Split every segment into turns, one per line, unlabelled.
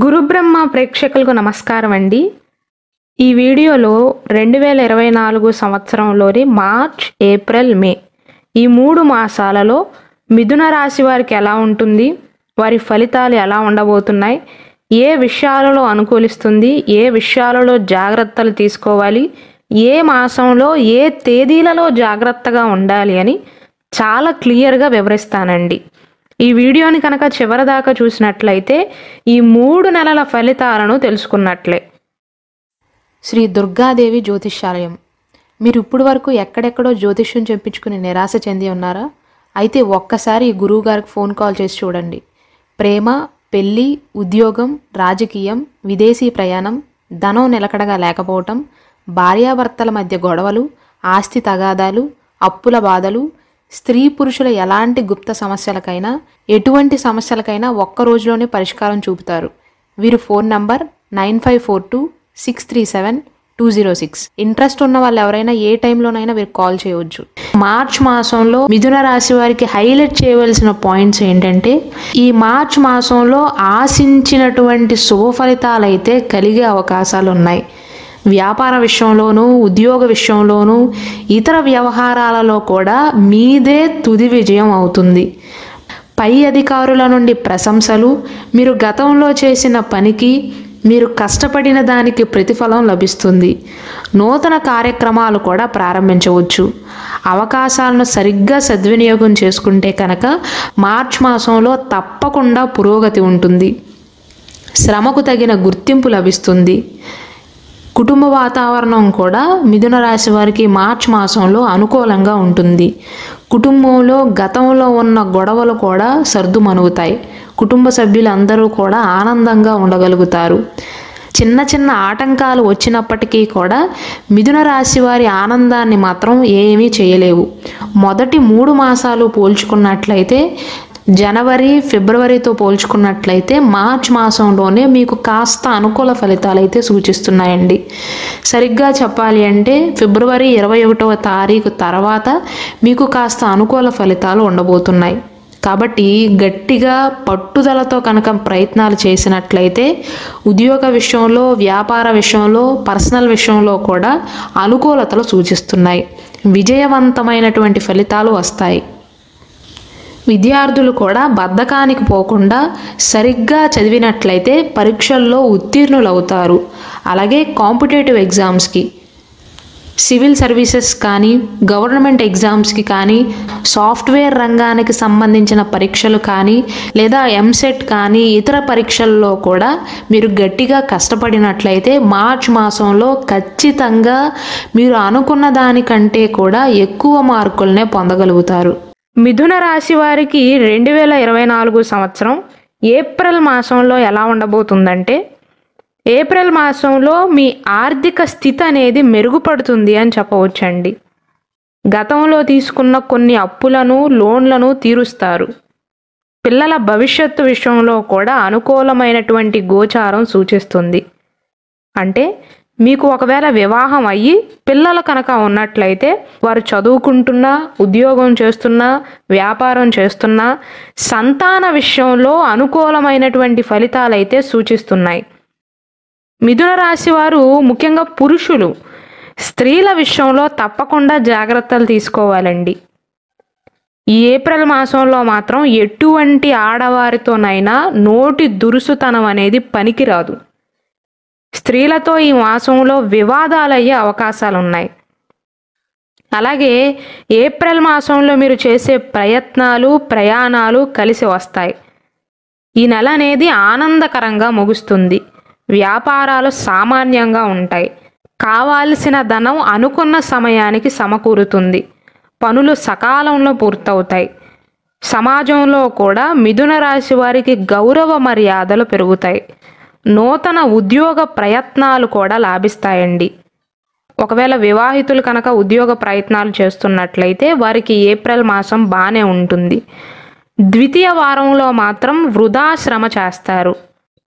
గురుబ్రహ్మ ప్రేక్షకులకు నమస్కారం అండి. ఈ వీడియోలో 2024 సంవత్సరంలోని మార్చ్, ఏప్రిల్, మే ఈ 3 మాసాలలో మిథున రాశి వారికి ఎలా ఉంటుంది, వారి ఫలితాలు ఎలా ఉండబోతున్నాయి, ఏ విషయాలలో అనుకూలిస్తుంది, ఏ విషయాలలో జాగ్రత్తలు తీసుకోవాలి, ఏ మాసంలో ఏ తేదీలలో జాగ్రత్తగా ఉండాలి అని చాలా క్లియర్గా వివరిస్తానండి. ఈ వీడియోని కనుక చివరిదాకా చూసినట్లయితే ఈ 3 నెలల ఫలితాలను తెలుసుకున్నట్లే. శ్రీ దుర్గాదేవి జ్యోతిష్యాలయం. మీరు ఇప్పుడు వరకు ఎక్కడెక్కడో జ్యోతిష్యం చెప్పించుకుని నిరాశ చెంది ఉన్నారా? అయితే ఒక్కసారి ఈ గురువు గారికి ఫోన్ కాల్ చేసి చూడండి. ప్రేమ, పెళ్ళి, ఉద్యోగం, రాజకీయం, విదేశీ ప్రయాణం, ధనం నిలకడగా లేకపోవటం, భార్యాభర్తల మధ్య గొడవలు, ఆస్తి తగాదాలు, అప్పుల బాధలు, స్త్రీ పురుషుల ఎలాంటి గుప్త సమస్యలకైనా ఎటువంటి సమస్యలకైనా ఒక్క రోజులోనే పరిష్కారం చూపుతారు. వీరు ఫోన్ నంబర్ 9542637206. ఇంట్రెస్ట్ ఉన్న వాళ్ళు ఎవరైనా ఏ టైంలోనైనా వీరికి కాల్ చేయవచ్చు. మార్చ్ మాసంలో మిథున రాశి వారికి హైలైట్ చేయవలసిన పాయింట్స్ ఏంటంటే, ఈ మార్చ్ మాసంలో ఆశించినటువంటి శుభ ఫలితాలు అయితే కలిగే అవకాశాలు ఉన్నాయి. వ్యాపార విషయంలోనూ, ఉద్యోగ విషయంలోనూ, ఇతర వ్యవహారాలలో కూడా మీదే తుది విజయం అవుతుంది. పై అధికారుల నుండి ప్రశంసలు, మీరు గతంలో చేసిన పనికి, మీరు కష్టపడిన దానికి ప్రతిఫలం లభిస్తుంది. నూతన కార్యక్రమాలు కూడా ప్రారంభించవచ్చు. అవకాశాలను సరిగ్గా సద్వినియోగం చేసుకుంటే కనుక మార్చ్ మాసంలో తప్పకుండా పురోగతి ఉంటుంది. శ్రమకు తగిన గుర్తింపు లభిస్తుంది. కుటుంబ వాతావరణం కూడా మిథున రాశి వారికి మార్చ్ మాసంలో అనుకూలంగా ఉంటుంది. కుటుంబంలో గతంలో ఉన్న గొడవలు కూడా సర్దుమణుగుతాయి. కుటుంబ సభ్యులందరూ కూడా ఆనందంగా ఉండగలుగుతారు. చిన్న చిన్న ఆటంకాలు వచ్చినప్పటికీ కూడా మిథున రాశి వారి ఆనందాన్ని మాత్రం ఏమీ చేయలేవు. మొదటి 3 మాసాలు పోల్చుకున్నట్లయితే, జనవరి, ఫిబ్రవరితో పోల్చుకున్నట్లయితే మార్చ్ మాసంలోనే మీకు కాస్త అనుకూల ఫలితాలు అయితే సూచిస్తున్నాయండి. సరిగ్గా చెప్పాలి అంటే ఫిబ్రవరి 21వ తారీఖు తర్వాత మీకు కాస్త అనుకూల ఫలితాలు ఉండబోతున్నాయి. కాబట్టి గట్టిగా పట్టుదలతో కనుక ప్రయత్నాలు చేసినట్లయితే ఉద్యోగ విషయంలో, వ్యాపార విషయంలో, పర్సనల్ విషయంలో కూడా అనుకూలతలు సూచిస్తున్నాయి. విజయవంతమైనటువంటి ఫలితాలు వస్తాయి. విద్యార్థులు కూడా బద్ధకానికి పోకుండా సరిగ్గా చదివినట్లయితే పరీక్షల్లో ఉత్తీర్ణులవుతారు. అలాగే కాంపిటేటివ్ ఎగ్జామ్స్కి, సివిల్ సర్వీసెస్ కానీ, గవర్నమెంట్ ఎగ్జామ్స్కి కానీ, సాఫ్ట్వేర్ రంగానికి సంబంధించిన పరీక్షలు కానీ, లేదా ఎంసెట్ కానీ, ఇతర పరీక్షల్లో కూడా మీరు గట్టిగా కష్టపడినట్లయితే మార్చ్ మాసంలో ఖచ్చితంగా మీరు అనుకున్న దానికంటే కూడా ఎక్కువ మార్కులనే పొందగలుగుతారు. మిథున రాశి వారికి 2024 సంవత్సరం ఏప్రిల్ మాసంలో ఎలా ఉండబోతుందంటే, ఏప్రిల్ మాసంలో మీ ఆర్థిక స్థితి అనేది మెరుగుపడుతుంది అని చెప్పవచ్చండి. గతంలో తీసుకున్న కొన్ని అప్పులను, లోన్లను తీరుస్తారు. పిల్లల భవిష్యత్తు విషయంలో కూడా అనుకూలమైనటువంటి గోచారం సూచిస్తుంది. అంటే మీకు ఒకవేళ వివాహం అయ్యి పిల్లలు కనుక ఉన్నట్లయితే వారు చదువుకుంటున్నా, ఉద్యోగం చేస్తున్నా, వ్యాపారం చేస్తున్నా సంతాన విషయంలో అనుకూలమైనటువంటి ఫలితాలు అయితే సూచిస్తున్నాయి. మిథున రాశి వారు ముఖ్యంగా పురుషులు, స్త్రీల విషయంలో తప్పకుండా జాగ్రత్తలు తీసుకోవాలండి. ఈ ఏప్రిల్ మాసంలో మాత్రం ఎటువంటి ఆడవారితోనైనా నోటి దురుసుతనం అనేది పనికిరాదు. స్త్రీలతో ఈ మాసంలో వివాదాలయ్యే అవకాశాలు ఉన్నాయి. అలాగే ఏప్రిల్ మాసంలో మీరు చేసే ప్రయత్నాలు, ప్రయాణాలు కలిసి వస్తాయి. ఈ నెల అనేది ఆనందకరంగా ముగుస్తుంది. వ్యాపారాలు సామాన్యంగా ఉంటాయి. కావాల్సిన ధనం అనుకున్న సమయానికి సమకూరుతుంది. పనులు సకాలంలో పూర్తవుతాయి. సమాజంలో కూడా మిథున రాశి వారికి గౌరవ మర్యాదలు పెరుగుతాయి. నూతన ఉద్యోగ ప్రయత్నాలు కూడా లాభిస్తాయండి. ఒకవేళ వివాహితులు కనుక ఉద్యోగ ప్రయత్నాలు చేస్తున్నట్లయితే వారికి ఏప్రిల్ మాసం బాగానే ఉంటుంది. ద్వితీయ వారంలో మాత్రం వృధా శ్రమ చేస్తారు.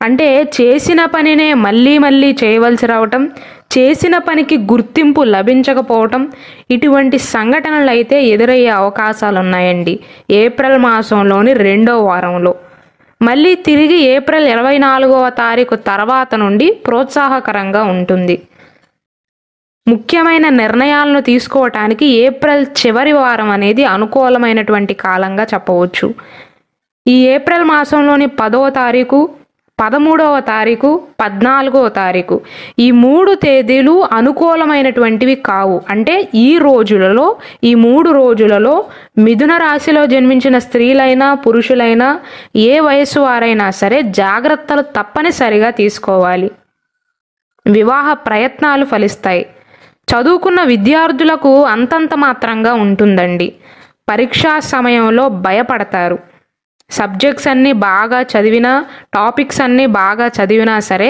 అంటే చేసిన పనినే మళ్ళీ మళ్ళీ చేయవలసి రావటం, చేసిన పనికి గుర్తింపు లభించకపోవటం, ఇటువంటి సంఘటనలు అయితే ఎదురయ్యే అవకాశాలు ఉన్నాయండి ఏప్రిల్ మాసంలోని 2వ వారంలో. మళ్ళీ తిరిగి ఏప్రిల్ 24వ తారీఖు తర్వాత నుండి ప్రోత్సాహకరంగా ఉంటుంది. ముఖ్యమైన నిర్ణయాలను తీసుకోవటానికి ఏప్రిల్ చివరి వారం అనేది అనుకూలమైనటువంటి కాలంగా చెప్పవచ్చు. ఈ ఏప్రిల్ మాసంలోని 10వ తారీఖు, 13వ తారీఖు, 14వ తారీఖు ఈ 3 తేదీలు అనుకూలమైనటువంటివి కావు. అంటే ఈ 3 రోజులలో మిథున రాశిలో జన్మించిన స్త్రీలైనా పురుషులైనా ఏ వయస్సు వారైనా సరే జాగ్రత్తలు తప్పనిసరిగా తీసుకోవాలి. వివాహ ప్రయత్నాలు ఫలిస్తాయి. చదువుకున్న విద్యార్థులకు అంతంత మాత్రంగా ఉంటుందండి. పరీక్షా సమయంలో భయపడతారు. సబ్జెక్ట్స్ అన్నీ బాగా చదివినా, టాపిక్స్ అన్నీ బాగా చదివినా సరే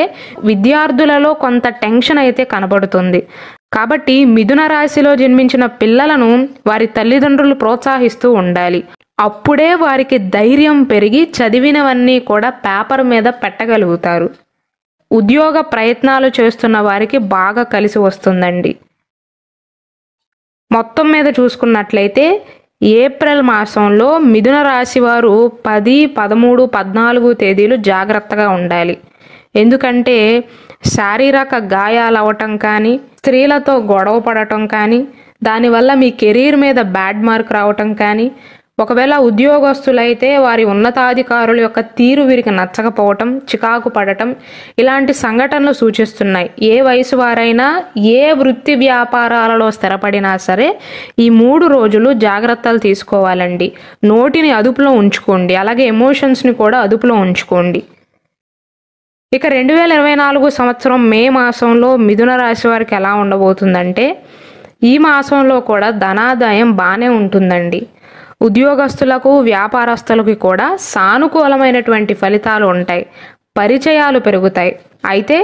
విద్యార్థులలో కొంత టెన్షన్ అయితే కనబడుతుంది. కాబట్టి మిథున రాశిలో జన్మించిన పిల్లలను వారి తల్లిదండ్రులు ప్రోత్సహిస్తూ ఉండాలి. అప్పుడే వారికి ధైర్యం పెరిగి చదివినవన్నీ కూడా పేపర్ మీద పెట్టగలుగుతారు. ఉద్యోగ ప్రయత్నాలు చేస్తున్న వారికి బాగా కలిసి వస్తుందండి. మొత్తం మీద చూసుకున్నట్లయితే ఏప్రిల్ మాసంలో మిథున రాశి వారు 10, 13, 14 తేదీలు జాగ్రత్తగా ఉండాలి. ఎందుకంటే శారీరక గాయాలు అవటం కానీ, స్త్రీలతో గొడవ పడటం కానీ, దానివల్ల మీ కెరీర్ మీద బ్యాడ్ మార్క్ రావటం కానీ, ఒకవేళ ఉద్యోగస్తులైతే వారి ఉన్నతాధికారుల యొక్క తీరు వీరికి నచ్చకపోవటం, చికాకు పడటం ఇలాంటి సంఘటనలు సూచిస్తున్నాయి. ఏ వయసు వారైనా ఏ వృత్తి వ్యాపారాలలో స్థిరపడినా సరే ఈ 3 రోజులు జాగ్రత్తలు తీసుకోవాలండి. నోటిని అదుపులో ఉంచుకోండి, అలాగే ఎమోషన్స్ని కూడా అదుపులో ఉంచుకోండి. ఇక 2024 సంవత్సరం మే మాసంలో మిథున రాశి వారికి ఎలా ఉండబోతుందంటే, ఈ మాసంలో కూడా ధనాదాయం బాగానే ఉంటుందండి. ఉద్యోగస్తులకు వ్యాపారస్తులకు కూడా సానుకూలమైనటువంటి ఫలితాలు ఉంటాయి. పరిచయాలు పెరుగుతాయి. అయితే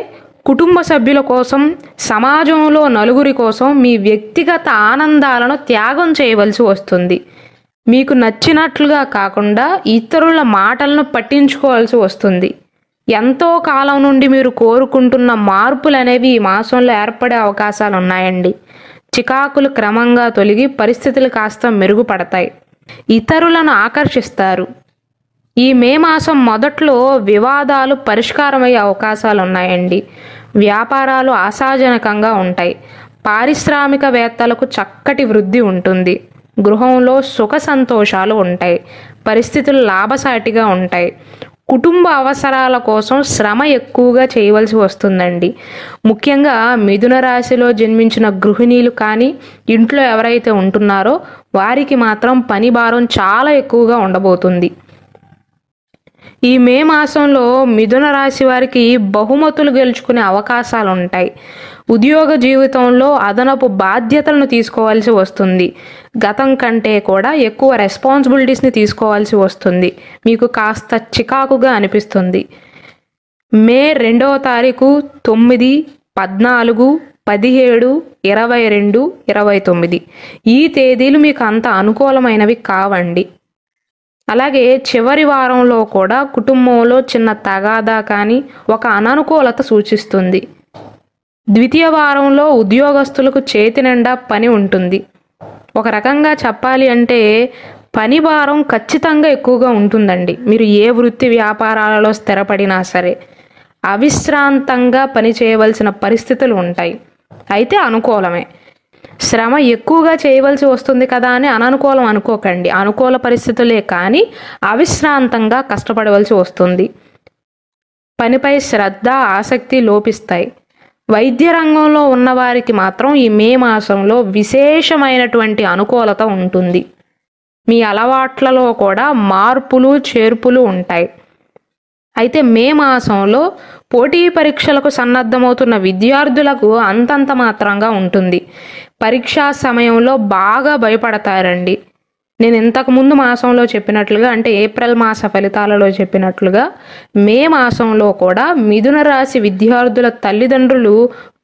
కుటుంబ సభ్యుల కోసం, సమాజంలో నలుగురి కోసం మీ వ్యక్తిగత ఆనందాలను త్యాగం చేయవలసి వస్తుంది. మీకు నచ్చినట్లుగా కాకుండా ఇతరుల మాటలను పట్టించుకోవాల్సి వస్తుంది. ఎంతో కాలం నుండి మీరు కోరుకుంటున్న మార్పులు అనేవి ఈ మాసంలో ఏర్పడే అవకాశాలు ఉన్నాయండి. చికాకులు క్రమంగా తొలగి పరిస్థితులు కాస్త మెరుగుపడతాయి. ఇతరులను ఆకర్షిస్తారు. ఈ మే మాసం మొదట్లో వివాదాలు పరిష్కారమయ్యే అవకాశాలు ఉన్నాయండి. వ్యాపారాలు ఆశాజనకంగా ఉంటాయి. పారిశ్రామికవేత్తలకు చక్కటి వృద్ధి ఉంటుంది. గృహంలో సుఖ సంతోషాలు ఉంటాయి. పరిస్థితులు లాభసాటిగా ఉంటాయి. కుటుంబ అవసరాల కోసం శ్రమ ఎక్కువగా చేయవలసి వస్తుందండి. ముఖ్యంగా మిథున రాశిలో జన్మించిన గృహిణీలు కానీ, ఇంట్లో ఎవరైతే ఉంటున్నారో వారికి మాత్రం పని భారం చాలా ఎక్కువగా ఉండబోతుంది. ఈ మే మాసంలో మిథున రాశి వారికి బహుమతులు గెలుచుకునే అవకాశాలు ఉంటాయి. ఉద్యోగ జీవితంలో అదనపు బాధ్యతలను తీసుకోవాల్సి వస్తుంది. గతం కంటే కూడా ఎక్కువ రెస్పాన్సిబిలిటీస్ని తీసుకోవాల్సి వస్తుంది. మీకు కాస్త చికాకుగా అనిపిస్తుంది. మే 2వ తారీఖు, 9, 14, 17, 22, 29 ఈ తేదీలు మీకు అంత అనుకూలమైనవి కావండి. అలాగే చివరి వారంలో కూడా కుటుంబంలో చిన్న తగాదా కానీ ఒక అననుకూలత సూచిస్తుంది. ద్వితీయ వారంలో ఉద్యోగస్తులకు చేతి నిండా పని ఉంటుంది. ఒక రకంగా చెప్పాలి అంటే పని భారం ఖచ్చితంగా ఎక్కువగా ఉంటుందండి. మీరు ఏ వృత్తి వ్యాపారాలలో స్థిరపడినా సరే అవిశ్రాంతంగా పని చేయవలసిన పరిస్థితులు ఉంటాయి. అయితే అనుకూలమే. శ్రమ ఎక్కువగా చేయవలసి వస్తుంది కదా అని అననుకూలం అనుకోకండి. అనుకూల పరిస్థితులే కానీ అవిశ్రాంతంగా కష్టపడవలసి వస్తుంది. పనిపై శ్రద్ధ, ఆసక్తి లోపిస్తాయి. వైద్య రంగంలో ఉన్నవారికి మాత్రం ఈ మే మాసంలో విశేషమైనటువంటి అనుకూలత ఉంటుంది. మీ అలవాట్లలో కూడా మార్పులు చేర్పులు ఉంటాయి. అయితే మే మాసంలో పోటీ పరీక్షలకు సన్నద్ధమవుతున్న విద్యార్థులకు అంతంత మాత్రంగా ఉంటుంది. పరీక్షా సమయంలో బాగా భయపడతారండి. నేను ఇంతకుముందు మాసంలో చెప్పినట్లుగా, అంటే ఏప్రిల్ మాస ఫలితాలలో చెప్పినట్లుగా మే మాసంలో కూడా మిథున రాశి విద్యార్థుల తల్లిదండ్రులు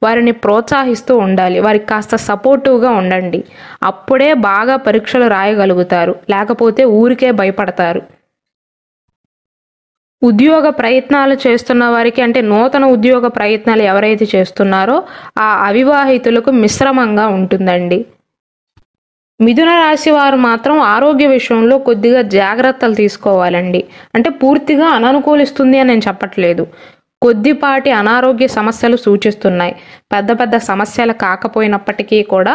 వారిని ప్రోత్సహిస్తూ ఉండాలి. వారికి కాస్త సపోర్టివ్గా ఉండండి. అప్పుడే బాగా పరీక్షలు రాయగలుగుతారు. లేకపోతే ఊరికే భయపడతారు. ఉద్యోగ ప్రయత్నాలు చేస్తున్న వారికి, అంటే నూతన ఉద్యోగ ప్రయత్నాలు ఎవరైతే చేస్తున్నారో ఆ అవివాహితులకు మిశ్రమంగా ఉంటుందండి. మిథున రాశి వారు మాత్రం ఆరోగ్య విషయంలో కొద్దిగా జాగ్రత్తలు తీసుకోవాలండి. అంటే పూర్తిగా అననుకూలిస్తుంది అని నేను చెప్పట్లేదు, కొద్దిపాటి అనారోగ్య సమస్యలు సూచిస్తున్నాయి. పెద్ద పెద్ద సమస్యలు కాకపోయినప్పటికీ కూడా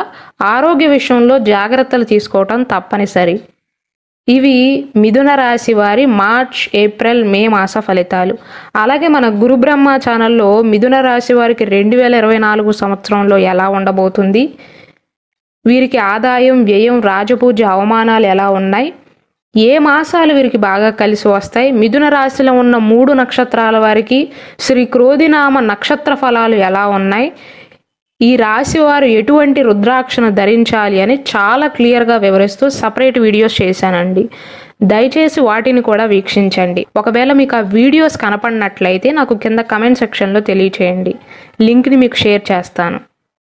ఆరోగ్య విషయంలో జాగ్రత్తలు తీసుకోవటం తప్పనిసరి. ఇవి మిథున రాశి వారి మార్చ్, ఏప్రిల్, మే మాస ఫలితాలు. అలాగే మన గురు బ్రహ్మ ఛానల్లో మిథున రాశి వారికి 2024 సంవత్సరంలో ఎలా ఉండబోతుంది, వీరికి ఆదాయం, వ్యయం, రాజపూజ, అవమానాలు ఎలా ఉన్నాయి, ఏ మాసాలు వీరికి బాగా కలిసి వస్తాయి, మిథున రాశిలో ఉన్న 3 నక్షత్రాల వారికి శ్రీ క్రోధినామ నక్షత్ర ఫలాలు ఎలా ఉన్నాయి, ఈ రాశి వారు ఎటువంటి రుద్రాక్షను ధరించాలి అని చాలా క్లియర్గా వివరిస్తూ సపరేట్ వీడియోస్ చేశానండి. దయచేసి వాటిని కూడా వీక్షించండి. ఒకవేళ మీకు ఆ వీడియోస్ కనపడినట్లయితే నాకు కింద కమెంట్ సెక్షన్లో తెలియచేయండి, లింక్ని మీకు షేర్ చేస్తాను.